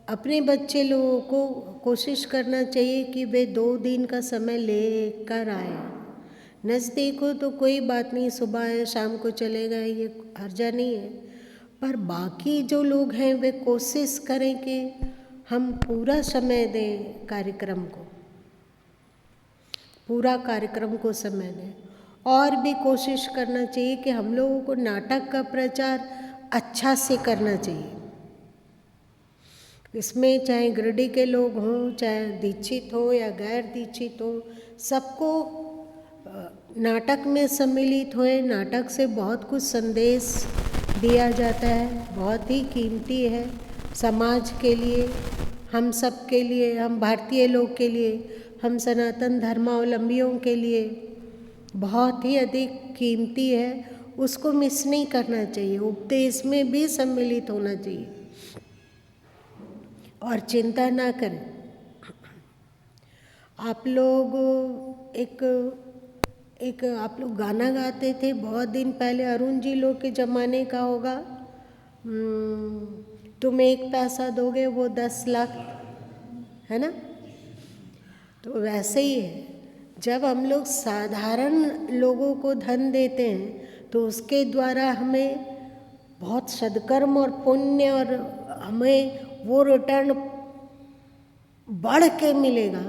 अपने बच्चे लोगों को कोशिश करना चाहिए कि वे 2 दिन का समय ले कर आए। नज़दीक हो तो कोई बात नहीं, सुबह है शाम को चले गए, ये हर्जा नहीं है। पर बाकी जो लोग हैं वे कोशिश करें कि हम पूरा समय दें कार्यक्रम को, पूरा कार्यक्रम को समय दें। और भी कोशिश करना चाहिए कि हम लोगों को नाटक का प्रचार अच्छा से करना चाहिए। इसमें चाहे गिरिडीह के लोग हों, चाहे दीक्षित हो या गैर दीक्षित हो, सबको नाटक में सम्मिलित होए। नाटक से बहुत कुछ संदेश दिया जाता है, बहुत ही कीमती है समाज के लिए, हम सब के लिए, हम भारतीय लोग के लिए, हम सनातन धर्मावलंबियों के लिए बहुत ही अधिक कीमती है। उसको मिस नहीं करना चाहिए, उपदेश में भी सम्मिलित होना चाहिए और चिंता ना करें। आप लोग एक आप लोग गाना गाते थे बहुत दिन पहले, अरुण जी लोग के ज़माने का होगा, तुम 1 पैसा दोगे वो 10 लाख, है ना? तो वैसे ही है, जब हम लोग साधारण लोगों को धन देते हैं तो उसके द्वारा हमें बहुत सद्कर्म और पुण्य और हमें वो रिटर्न बढ़ के मिलेगा।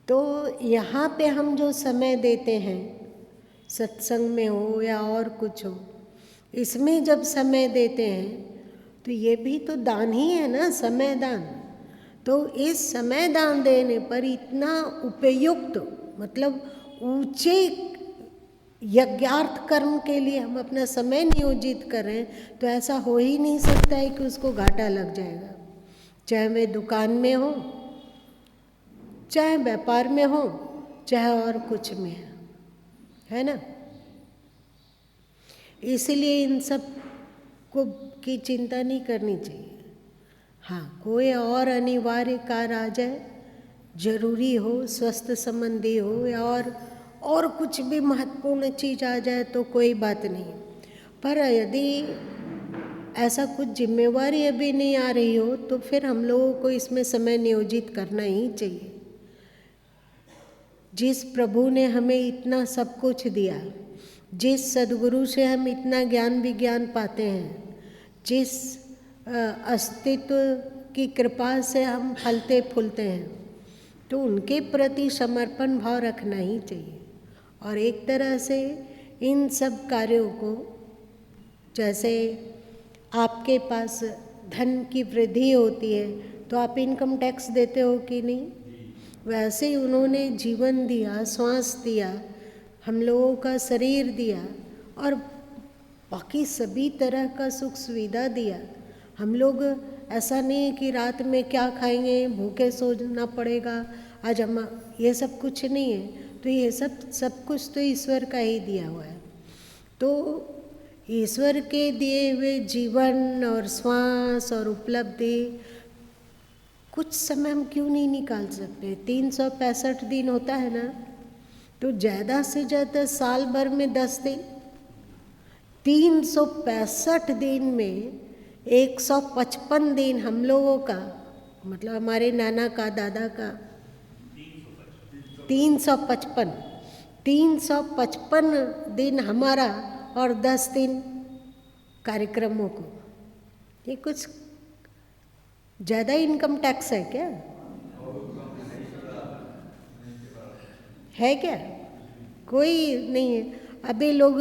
तो यहाँ पे हम जो समय देते हैं, सत्संग में हो या और कुछ हो, इसमें जब समय देते हैं तो ये भी तो दान ही है ना, समय दान। तो इस समय दान देने पर इतना उपयुक्त, मतलब ऊंचे यज्ञार्थ कर्म के लिए हम अपना समय नियोजित करें, तो ऐसा हो ही नहीं सकता है कि उसको घाटा लग जाएगा। चाहे वे दुकान में हो, चाहे व्यापार में हो, चाहे और कुछ में, है ना? इसलिए इन सब को की चिंता नहीं करनी चाहिए। हाँ, कोई और अनिवार्य कार्य आ जाए, जरूरी हो, स्वस्थ संबंधी हो या और कुछ भी महत्वपूर्ण चीज़ आ जाए तो कोई बात नहीं। पर यदि ऐसा कुछ जिम्मेवारी अभी नहीं आ रही हो तो फिर हम लोगों को इसमें समय नियोजित करना ही चाहिए। जिस प्रभु ने हमें इतना सब कुछ दिया, जिस सद्गुरु से हम इतना ज्ञान विज्ञान पाते हैं, जिस अस्तित्व की कृपा से हम फलते फूलते हैं, तो उनके प्रति समर्पण भाव रखना ही चाहिए। और एक तरह से इन सब कार्यों को, जैसे आपके पास धन की वृद्धि होती है तो आप इनकम टैक्स देते हो कि नहीं, वैसे ही उन्होंने जीवन दिया, श्वास दिया, हम लोगों का शरीर दिया और बाकी सभी तरह का सुख सुविधा दिया। हम लोग ऐसा नहीं है कि रात में क्या खाएंगे, भूखे सोना पड़ेगा आज हम, ये सब कुछ नहीं है। तो ये सब कुछ तो ईश्वर का ही दिया हुआ है। तो ईश्वर के दिए हुए जीवन और श्वास और उपलब्धि कुछ समय हम क्यों नहीं निकाल सकते? 365 दिन होता है ना, तो ज़्यादा से ज़्यादा साल भर में 10 दिन, 365 दिन में 155 दिन हम लोगों का, मतलब हमारे नाना का, दादा का 355 दिन हमारा और 10 दिन कार्यक्रमों को। ये कुछ ज़्यादा इनकम टैक्स है क्या? है क्या? कोई नहीं है। अभी लोग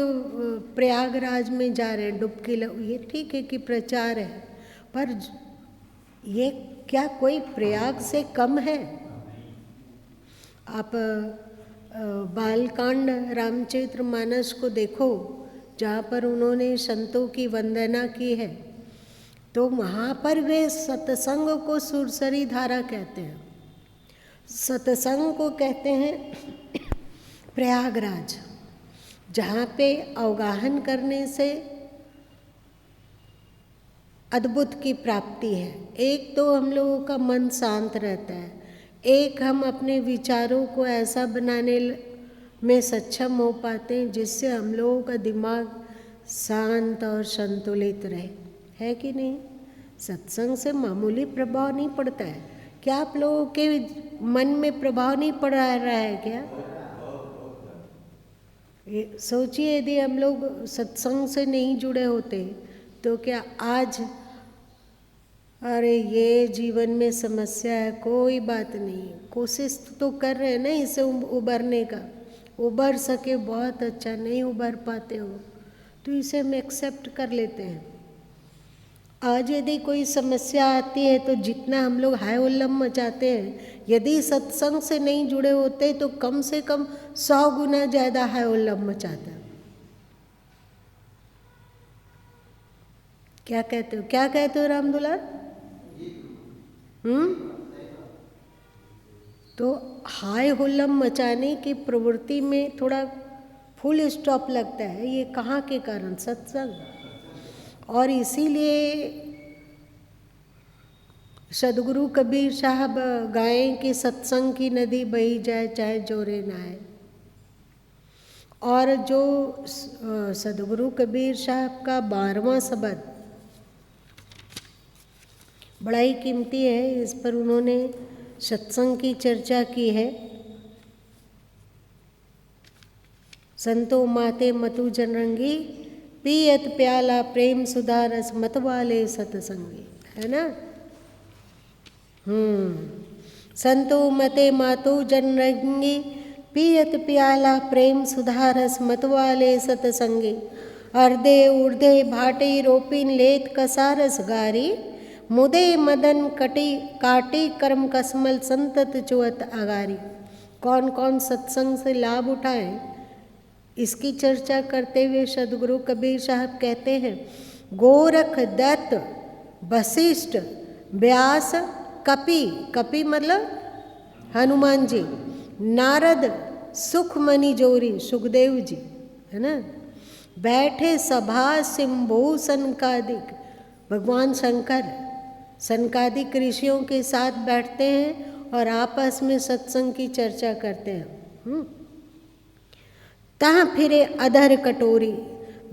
प्रयागराज में जा रहे हैं डुबकी, ये ठीक है कि प्रचार है, पर ये क्या कोई प्रयाग से कम है? आप बालकांड रामचरितमानस को देखो, जहाँ पर उन्होंने संतों की वंदना की है, तो वहाँ पर वे सत्संग को सुरसरी धारा कहते हैं। सत्संग को कहते हैं प्रयागराज, जहाँ पे अवगाहन करने से अद्भुत की प्राप्ति है। एक तो हम लोगों का मन शांत रहता है, एक हम अपने विचारों को ऐसा बनाने में सक्षम हो पाते हैं जिससे हम लोगों का दिमाग शांत और संतुलित रहे, है कि नहीं? सत्संग से मामूली प्रभाव नहीं पड़ता है। क्या आप लोगों के मन में प्रभाव नहीं पड़ रहा है क्या? सोचिए, यदि हम लोग सत्संग से नहीं जुड़े होते तो क्या आज, अरे ये जीवन में समस्या है, कोई बात नहीं, कोशिश तो कर रहे हैं ना इसे उबरने का, उबर सके बहुत अच्छा, नहीं उबर पाते हो तो इसे हम एक्सेप्ट कर लेते हैं। आज यदि कोई समस्या आती है तो जितना हम लोग हाय उल्लम मचाते हैं, यदि सत्संग से नहीं जुड़े होते तो कम से कम 100 गुना ज़्यादा हाय उल्लम मचाते हैं। क्या कहते हो, क्या कहते हो राम दुलार? तो हाय हुल्लम मचाने की प्रवृत्ति में थोड़ा फुल स्टॉप लगता है। ये कहाँ के कारण? सत्संग। और इसीलिए सदगुरु कबीर साहब गाएं कि सत्संग की नदी बही जाए चाहे जोरे ना आए। और जो सदगुरु कबीर साहब का 12वां शब्द बड़ा ही कीमती है, इस पर उन्होंने सत्संग की चर्चा की है। संतो माते मतु जनरंगी, पियत प्याला प्रेम सुधा रस मतवाले सतसंगी, है ना? संतो मते मातो जनरंगी, पियत प्याला प्रेम सुधा रस मतवाले सतसंगी। अर्धे उर्धे भाटे रोपिन लेत कसारस गारी, मुदे मदन कटी काटी कर्म कसमल संतत चुअत आगारी। कौन कौन सत्संग से लाभ उठाएं, इसकी चर्चा करते हुए सदगुरु कबीर साहब कहते हैं, गोरख दत्त वशिष्ठ व्यास कपि, कपि मतलब हनुमान जी, नारद सुखमणि जोरी सुखदेव जी, है ना? बैठे सभा सिंभू सनकादिक, भगवान शंकर सनकादिक ऋषियों के साथ बैठते हैं और आपस में सत्संग की चर्चा करते हैं। तहाँ फिरे अधर कटोरी,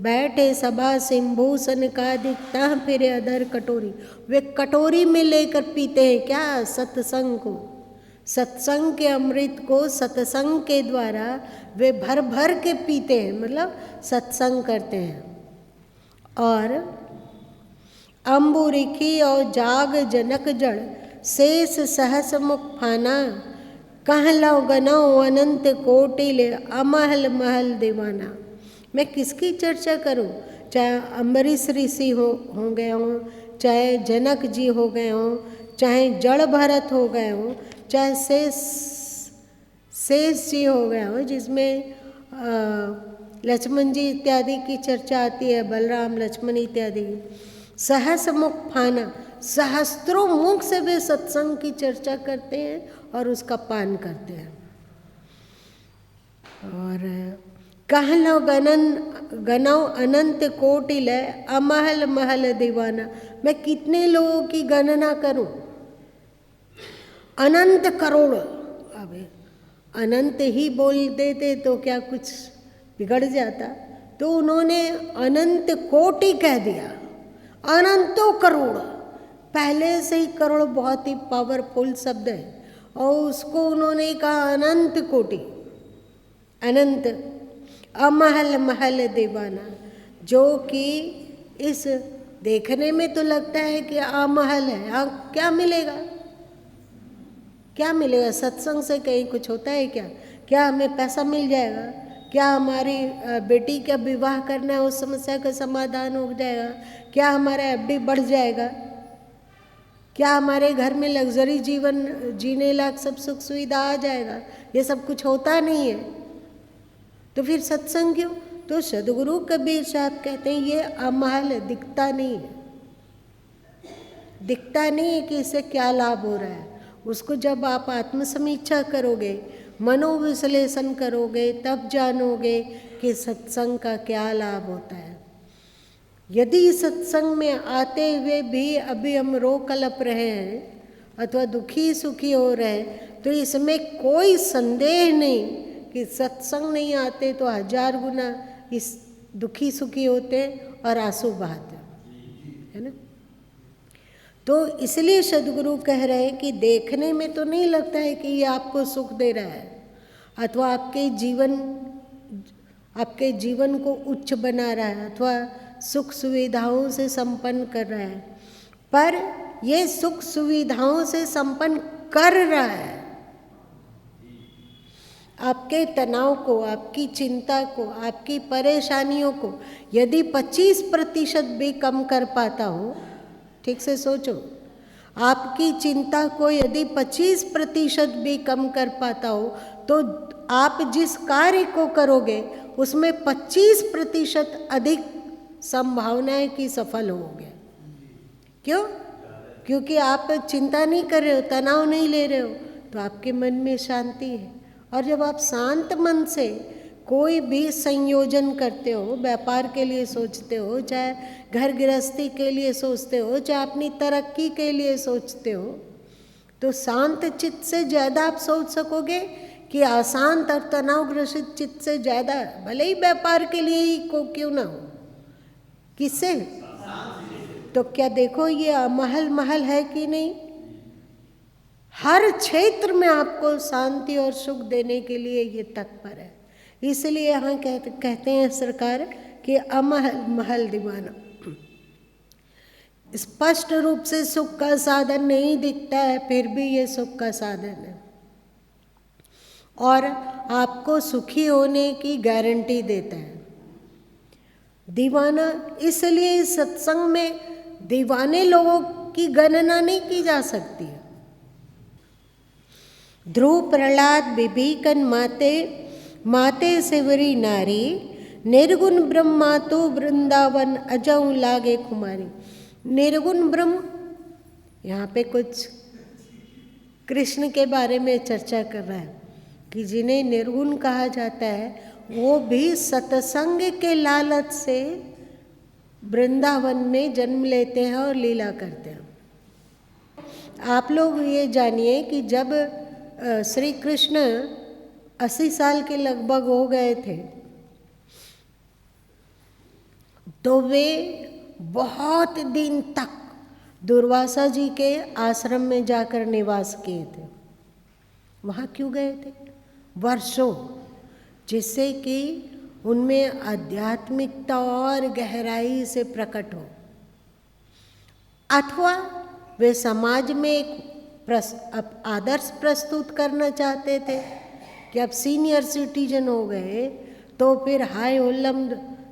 बैठे सभा सिंभू सनकादिक, तहाँ फिरे अधर कटोरी, वे कटोरी में लेकर पीते हैं क्या? सत्संग को, सत्संग के अमृत को सत्संग के द्वारा वे भर भर के पीते हैं, मतलब सत्संग करते हैं। और अम्बुरिखी और जाग जनक जड़, शेष सहस मुख फाना, कहलौ गनौ अनंत कोटिले, अमहल महल दीवाना। मैं किसकी चर्चा करूं? चाहे अम्बरीश ऋषि हो गए हों, चाहे जनक जी हो गए हों, चाहे जड़ भरत हो गए हों, चाहे शेष जी हो गए हों, जिसमें लक्ष्मण जी इत्यादि की चर्चा आती है, बलराम लक्ष्मण इत्यादि। सहस मुख फाना, सहस्त्रों मुख से वे सत्संग की चर्चा करते हैं और उसका पान करते हैं। और कहलो गनौ अनंत कोटिलय, अमहल महल दीवाना। मैं कितने लोगों की गणना करूं? अनंत करोड़। अब अनंत ही बोल देते तो क्या कुछ बिगड़ जाता? तो उन्होंने अनंत कोटि कह दिया, अनंतों करोड़। पहले से ही करोड़ बहुत ही पावरफुल शब्द है और उसको उन्होंने कहा अनंत कोटि, अनंत। अमहल महल दीवाना, जो कि इस देखने में तो लगता है कि अमहल है, क्या मिलेगा? क्या मिलेगा? सत्संग से कहीं कुछ होता है क्या? क्या हमें पैसा मिल जाएगा? क्या हमारी बेटी का विवाह करना है उस समस्या का समाधान हो जाएगा? क्या हमारा एफडी बढ़ जाएगा? क्या हमारे घर में लग्जरी जीवन जीने लायक सब सुख सुविधा आ जाएगा? ये सब कुछ होता नहीं है, तो फिर सत्संग क्यों? तो सदगुरु कबीर साहब कहते हैं ये अमहल दिखता नहीं है, दिखता नहीं है कि इससे क्या लाभ हो रहा है। उसको जब आप आत्मसमीक्षा करोगे, मनोविश्लेषण करोगे, तब जानोगे कि सत्संग का क्या लाभ होता है। यदि सत्संग में आते हुए भी अभी हम रो कलप रहे हैं अथवा दुखी सुखी हो रहे हैं, तो इसमें कोई संदेह नहीं कि सत्संग नहीं आते तो 1000 गुना इस दुखी सुखी होते और आंसू बहाते, है ना? तो इसलिए सद्गुरु कह रहे हैं कि देखने में तो नहीं लगता है कि ये आपको सुख दे रहा है अथवा आपके जीवन को उच्च बना रहा है अथवा सुख सुविधाओं से संपन्न कर रहा है, पर ये सुख सुविधाओं से संपन्न कर रहा है। आपके तनाव को, आपकी चिंता को, आपकी परेशानियों को यदि 25% भी कम कर पाता हो, ठीक से सोचो, आपकी चिंता को यदि 25% भी कम कर पाता हो तो आप जिस कार्य को करोगे उसमें 25% अधिक संभावना है कि सफल होगे। क्यों? क्योंकि आप चिंता नहीं कर रहे हो, तनाव नहीं ले रहे हो, तो आपके मन में शांति है। और जब आप शांत मन से कोई भी संयोजन करते हो, व्यापार के लिए सोचते हो, चाहे घर गृहस्थी के लिए सोचते हो, चाहे अपनी तरक्की के लिए सोचते हो, तो शांत चित्त से ज़्यादा आप सोच सकोगे कि अशांत और तनावग्रसित चित्त से ज़्यादा, भले ही व्यापार के लिए ही को क्यों ना हो, किससे? तो क्या देखो ये महल महल है कि नहीं? हर क्षेत्र में आपको शांति और सुख देने के लिए ये तत्पर है। इसलिए यहाँ कहते हैं सरकार कि अमहल महल दीवाना। स्पष्ट रूप से सुख का साधन नहीं दिखता है, फिर भी ये सुख का साधन है और आपको सुखी होने की गारंटी देता है। दीवाना, इसलिए सत्संग में दीवाने लोगों की गणना नहीं की जा सकती। ध्रुव प्रहलाद विभीकन माते सेवरी नारी, निर्गुण ब्रह्मा तो वृंदावन अजऊ लागे कुमारी। निर्गुण ब्रह्म, यहाँ पे कुछ कृष्ण के बारे में चर्चा कर रहा है कि जिन्हें निर्गुण कहा जाता है वो भी सत्संग के लालच से वृंदावन में जन्म लेते हैं और लीला करते हैं। आप लोग ये जानिए कि जब श्री कृष्ण 80 साल के लगभग हो गए थे तो वे बहुत दिन तक दुर्वासा जी के आश्रम में जाकर निवास किए थे। वहाँ क्यों गए थे? वर्षों, जिससे कि उनमें आध्यात्मिकता और गहराई से प्रकट हो, अथवा वे समाज में एक आदर्श प्रस्तुत करना चाहते थे कि अब सीनियर सिटीजन हो गए तो फिर हाय हुल्लम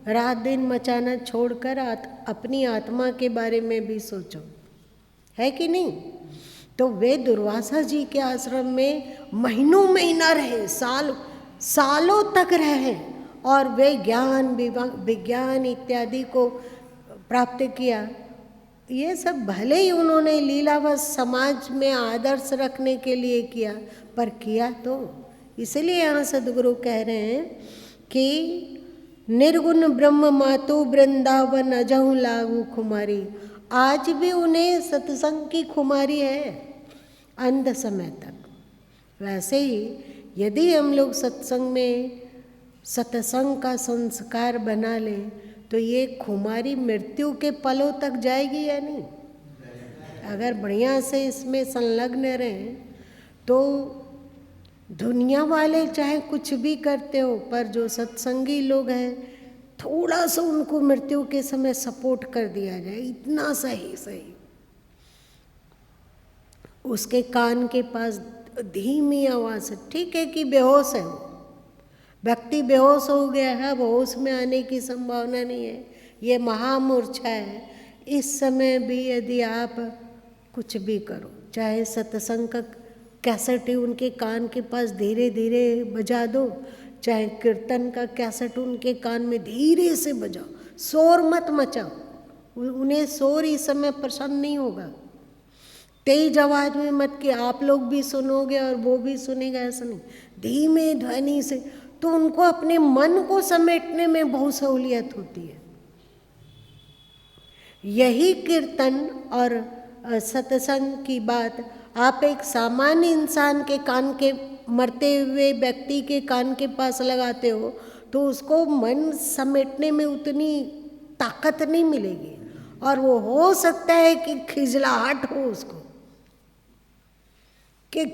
रात दिन मचाना छोड़कर अपनी आत्मा के बारे में भी सोचो, है कि नहीं? तो वे दुर्वासा जी के आश्रम में महीनों महीना रहे, सालों तक रहे और वे ज्ञान विज्ञान इत्यादि को प्राप्त किया। ये सब भले ही उन्होंने लीलावश समाज में आदर्श रखने के लिए किया, पर किया तो। इसलिए यहाँ सद्गुरु कह रहे हैं कि निर्गुण ब्रह्म मातु वृंदावन अजहु लागू खुमारी। आज भी उन्हें सत्संग की खुमारी है अंत समय तक। वैसे ही यदि हम लोग सत्संग में सत्संग का संस्कार बना लें तो ये खुमारी मृत्यु के पलों तक जाएगी या नहीं? अगर बढ़िया से इसमें संलग्न रहें तो दुनिया वाले चाहे कुछ भी करते हो, पर जो सत्संगी लोग हैं थोड़ा सा उनको मृत्यु के समय सपोर्ट कर दिया जाए, इतना सही। उसके कान के पास धीमी आवाज़ है, ठीक है कि बेहोश है, व्यक्ति बेहोश हो गया है, अब होश में आने की संभावना नहीं है, ये महामूर्छा है। इस समय भी यदि आप कुछ भी करो, चाहे सत्संग का कैसेट ही उनके कान के पास धीरे धीरे बजा दो, चाहे कीर्तन का कैसेट उनके कान में धीरे से बजाओ, शोर मत मचाओ। उन्हें शोर इस समय पसंद नहीं होगा। तेज आवाज में मत कि आप लोग भी सुनोगे और वो भी सुनेगा, ऐसा नहीं, धीमे ध्वनि से। तो उनको अपने मन को समेटने में बहुत सहूलियत होती है। यही कीर्तन और सत्संग की बात आप एक सामान्य इंसान के कान के, मरते हुए व्यक्ति के कान के पास लगाते हो तो उसको मन समेटने में उतनी ताकत नहीं मिलेगी। और वो हो सकता है कि खिजलाहट हो उसको कि,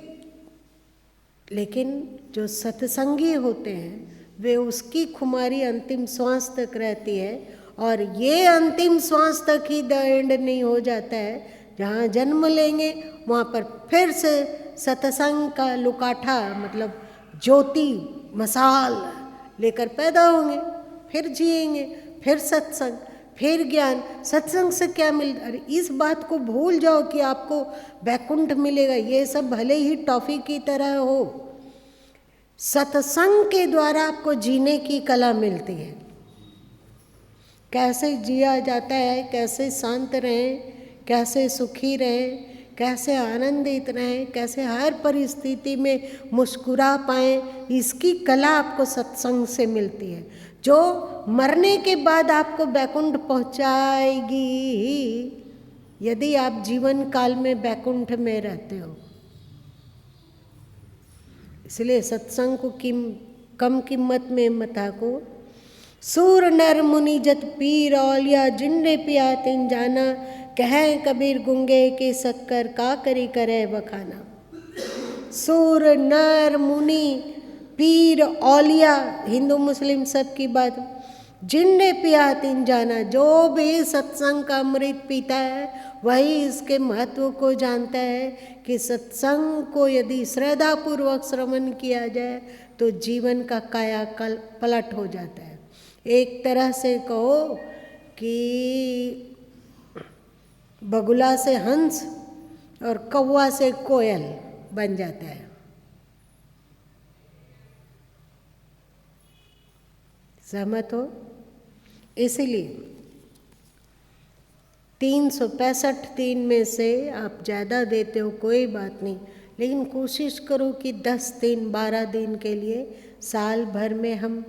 लेकिन जो सत्संगी होते हैं वे उसकी खुमारी अंतिम श्वास तक रहती है, और ये अंतिम श्वास तक ही द एंड नहीं हो जाता है। जहाँ जन्म लेंगे वहाँ पर फिर से सत्संग का लुकाठा मतलब ज्योति मसाल लेकर पैदा होंगे, फिर जिएंगे, फिर सत्संग, फिर ज्ञान। सत्संग से क्या मिलता? अरे इस बात को भूल जाओ कि आपको वैकुंठ मिलेगा, ये सब भले ही टॉफी की तरह हो, सत्संग के द्वारा आपको जीने की कला मिलती है। कैसे जिया जाता है, कैसे शांत रहें, कैसे सुखी रहें, कैसे आनंदित रहें, कैसे हर परिस्थिति में मुस्कुरा पाएं, इसकी कला आपको सत्संग से मिलती है, जो मरने के बाद आपको वैकुंठ पहुंचाएगी यदि आप जीवन काल में वैकुंठ में रहते हो। इसलिए सत्संग को कम कीमत में मत आको। सूर नर मुनि जत पीर औलिया जिंडे पिया तिन जाना, कहें कबीर गुंगे के शक्कर का करी करे बखाना। सूर नर मुनि पीर औलिया, हिंदू मुस्लिम सब की बात, जिंडे पिया तिन जाना, जो भी सत्संग का अमृत पीता है वही इसके महत्व को जानता है कि सत्संग को यदि श्रद्धापूर्वक श्रवण किया जाए तो जीवन का काया पलट हो जाता है। एक तरह से कहो कि बगुला से हंस और कौवा से कोयल बन जाता है। सहमत हो? इसीलिए 365 दिन में से आप ज़्यादा देते हो कोई बात नहीं, लेकिन कोशिश करो कि 10 दिन 12 दिन के लिए साल भर में हम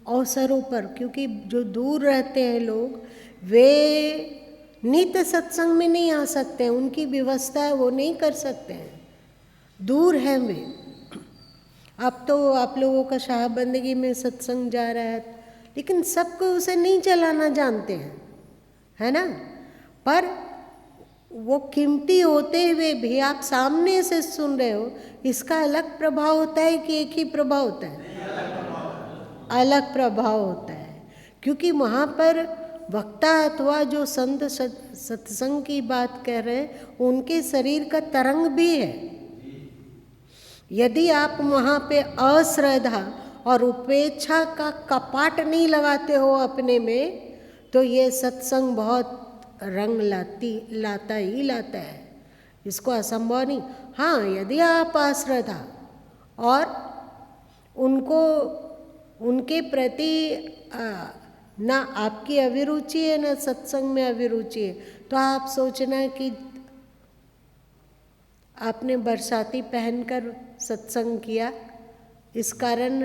अवसरों पर, क्योंकि जो दूर रहते हैं लोग वे नित्य सत्संग में नहीं आ सकते हैं, उनकी व्यवस्था है वो नहीं कर सकते हैं, दूर हैं वे। अब तो आप लोगों का शाहबंदगी में सत्संग जा रहा है, लेकिन सबको उसे नहीं चलाना जानते हैं, है ना। पर वो कीमती होते हुए भी आप सामने से सुन रहे हो, इसका अलग प्रभाव होता है कि एक ही प्रभाव होता है? अलग प्रभाव होता है, क्योंकि वहाँ पर वक्ता अथवा जो संत सत्संग की बात कह रहे हैं उनके शरीर का तरंग भी है। यदि आप वहाँ पे अश्रद्धा और उपेक्षा का कपाट नहीं लगाते हो अपने में, तो ये सत्संग बहुत रंग लाता ही लाता है, इसको असंभव नहीं। हाँ, यदि आप अश्रद्धा और उनके प्रति ना आपकी अभिरुचि है ना सत्संग में अभिरुचि है, तो आप सोचना कि आपने बरसाती पहनकर सत्संग किया, इस कारण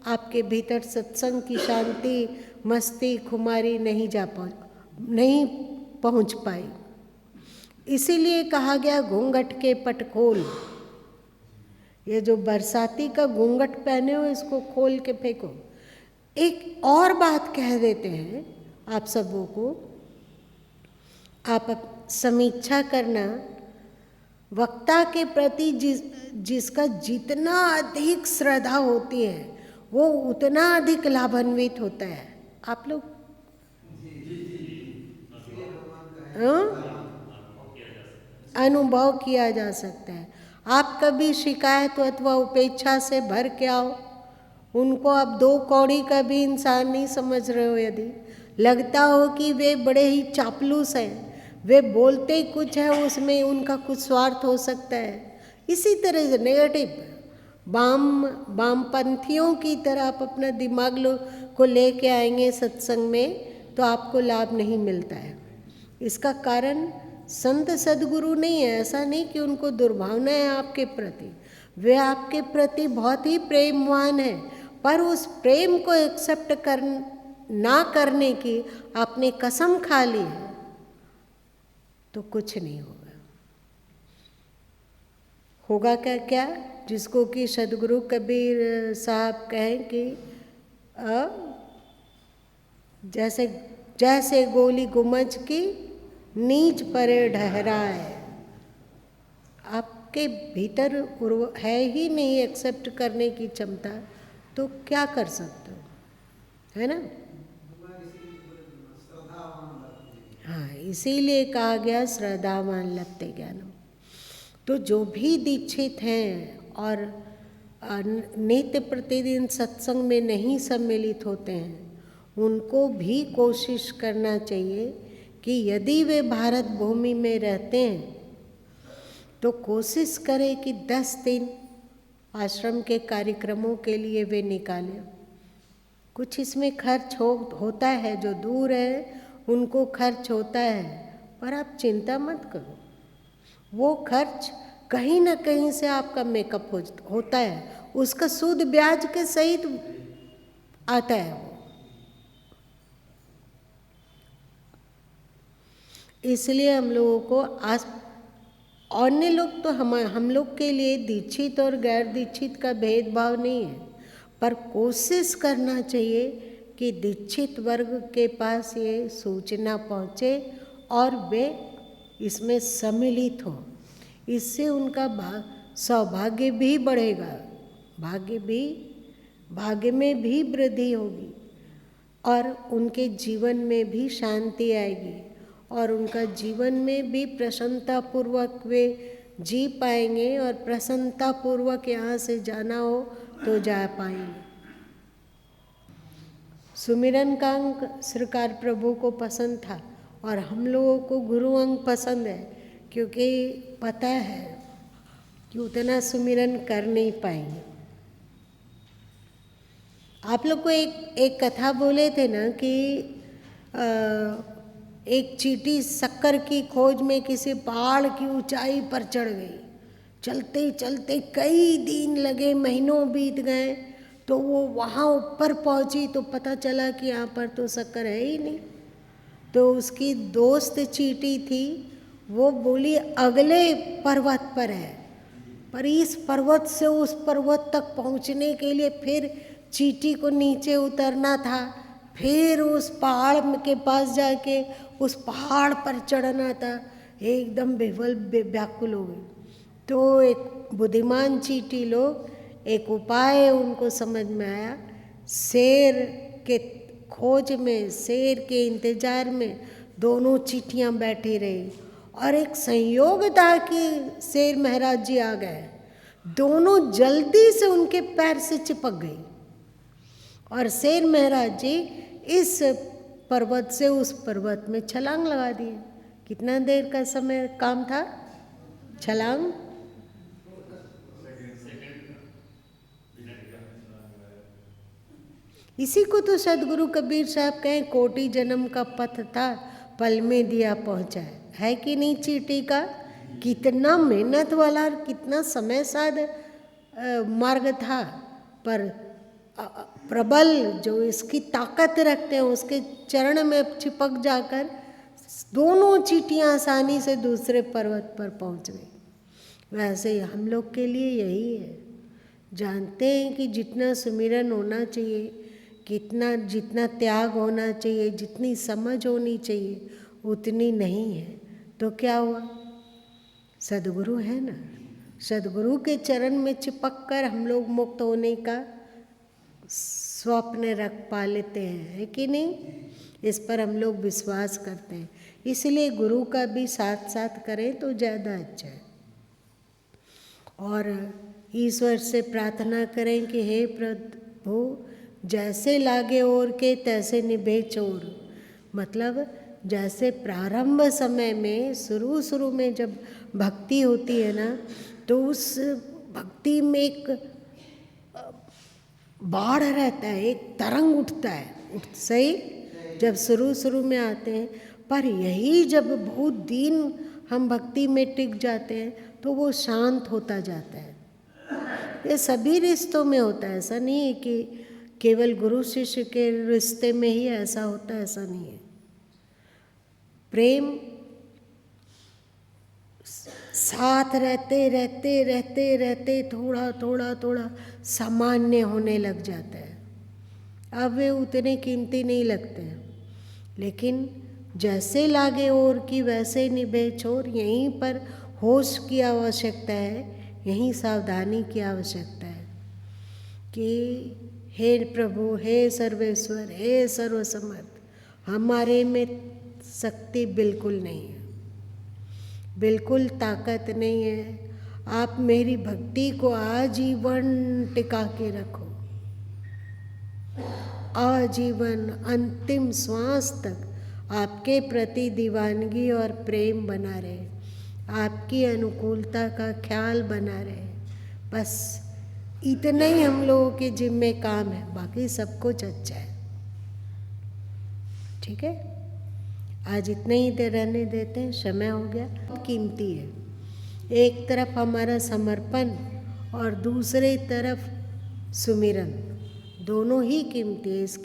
आपके भीतर सत्संग की शांति मस्ती खुमारी नहीं पहुंच पाई। इसीलिए कहा गया घूंघट के पट खोल। ये जो बरसाती का घूंघट पहने हो इसको खोल के फेंको। एक और बात कह देते हैं आप सबों को, आप समीक्षा करना, वक्ता के प्रति जिसका जितना अधिक श्रद्धा होती है वो उतना अधिक लाभान्वित होता है। आप लोग अनुभव किया जा सकता है। आप कभी शिकायत अथवा उपेक्षा से भर के आओ, उनको आप 2 कौड़ी का भी इंसान नहीं समझ रहे हो, यदि लगता हो कि वे बड़े ही चापलूस हैं, वे बोलते कुछ है उसमें उनका कुछ स्वार्थ हो सकता है, इसी तरह से नेगेटिव वामपंथियों की तरह आप अपना दिमाग को लेके आएंगे सत्संग में तो आपको लाभ नहीं मिलता है। इसका कारण संत सद्गुरु नहीं है, ऐसा नहीं कि उनको दुर्भावना है आपके प्रति, वे आपके प्रति बहुत ही प्रेमवान है, पर उस प्रेम को एक्सेप्ट ना करने की आपने कसम खा ली है तो कुछ नहीं होगा क्या जिसको कि सदगुरु कबीर साहब कहें कि जैसे गोली गुमज की नीच परे ठहराए। आपके भीतर है ही नहीं एक्सेप्ट करने की क्षमता, तो क्या कर सकते हो, है ना। हाँ, इसीलिए कहा गया श्रद्धावान लभते ज्ञानम। तो जो भी दीक्षित हैं और नित्य प्रतिदिन सत्संग में नहीं सम्मिलित होते हैं, उनको भी कोशिश करना चाहिए कि यदि वे भारत भूमि में रहते हैं तो कोशिश करें कि 10 दिन आश्रम के कार्यक्रमों के लिए वे निकालें। कुछ इसमें खर्च होता है, जो दूर है उनको खर्च होता है, पर आप चिंता मत करो, वो खर्च कहीं ना कहीं से आपका मेकअप होता है, उसका सूद ब्याज के सहित आता है वो। इसलिए हम लोगों को अन्य लोग तो हम लोग के लिए दीक्षित और गैर दीक्षित का भेदभाव नहीं है, पर कोशिश करना चाहिए कि दीक्षित वर्ग के पास ये सूचना पहुँचे और वे इसमें सम्मिलित हों। इससे उनका सौभाग्य भी बढ़ेगा, भाग्य में भी वृद्धि होगी और उनके जीवन में भी शांति आएगी और उनका जीवन में भी प्रसन्नतापूर्वक वे जी पाएंगे और प्रसन्नतापूर्वक यहाँ से जाना हो तो जा पाएंगे। सुमिरन का अंक सरकार प्रभु को पसंद था और हम लोगों को गुरु अंक पसंद है, क्योंकि पता है कि उतना सुमिरन कर नहीं पाएंगे। आप लोग को एक कथा बोले थे ना कि एक चींटी शक्कर की खोज में किसी पहाड़ की ऊंचाई पर चढ़ गई। चलते चलते कई दिन लगे, महीनों बीत गए, तो वो वहाँ ऊपर पहुँची तो पता चला कि यहाँ पर तो शक्कर है ही नहीं। तो उसकी दोस्त चींटी थी, वो बोली अगले पर्वत पर है, पर इस पर्वत से उस पर्वत तक पहुँचने के लिए फिर चींटी को नीचे उतरना था, फिर उस पहाड़ के पास जाके उस पहाड़ पर चढ़ना था। एकदम व्याकुल हो गई। तो एक बुद्धिमान चींटी लोग एक उपाय उनको समझ में आया। शेर के खोज में, शेर के इंतजार में दोनों चींटियां बैठी रही और एक संयोग था कि शेर महाराज जी आ गए। दोनों जल्दी से उनके पैर से चिपक गई और शेर महाराज जी इस पर्वत से उस पर्वत में छलांग लगा दिए। कितना देर का समय काम था छलांग? इसी को तो सदगुरु कबीर साहब कहें, कोटि जन्म का पथ था पल में दिया पहुँचा है कि नहीं। चींटी का कितना मेहनत वाला, कितना समय साध मार्ग था, पर प्रबल जो इसकी ताकत रखते हैं उसके चरण में चिपक जाकर दोनों चींटियां आसानी से दूसरे पर्वत पर पहुंच गई। वैसे ही हम लोग के लिए यही है। जानते हैं कि जितना सुमिरन होना चाहिए, जितना त्याग होना चाहिए, जितनी समझ होनी चाहिए, उतनी नहीं है। तो क्या हुआ? सदगुरु है ना, सदगुरु के चरण में चिपक कर हम लोग मुक्त होने का स्वप्न रख पा लेते हैं, है कि नहीं? इस पर हम लोग विश्वास करते हैं। इसलिए गुरु का भी साथ साथ करें तो ज़्यादा अच्छा है। और ईश्वर से प्रार्थना करें कि हे प्रभु, जैसे लागे और के तैसे निभे चोर। मतलब जैसे प्रारंभ समय में शुरू में जब भक्ति होती है ना, तो उस भक्ति में एक बाढ़ रहता है, एक तरंग उठता है, सही जब शुरू में आते हैं। पर यही जब बहुत दिन हम भक्ति में टिक जाते हैं तो वो शांत होता जाता है। ये सभी रिश्तों में होता है, ऐसा नहीं है कि केवल गुरु शिष्य के रिश्ते में ही ऐसा होता है, ऐसा नहीं है। प्रेम साथ रहते थोड़ा सामान्य होने लग जाता है। अब वे उतने कीमती नहीं लगते हैं, लेकिन जैसे लागे और की वैसे निभे छोर। यहीं पर होश की आवश्यकता है, यहीं सावधानी की आवश्यकता है कि हे प्रभु, हे सर्वेश्वर, हे सर्वसमर्थ, हमारे में शक्ति बिल्कुल नहीं है, बिल्कुल ताकत नहीं है। आप मेरी भक्ति को आजीवन टिका के रखो, आजीवन अंतिम श्वास तक आपके प्रति दीवानगी और प्रेम बना रहे, आपकी अनुकूलता का ख्याल बना रहे। बस इतना ही हम लोगों के जिम्मे काम है, बाकी सब कुछ अच्छा है। ठीक है, आज इतना ही देर रहने देते हैं, समय हो गया। कीमती है, एक तरफ हमारा समर्पण और दूसरी तरफ सुमिरन, दोनों ही कीमती है।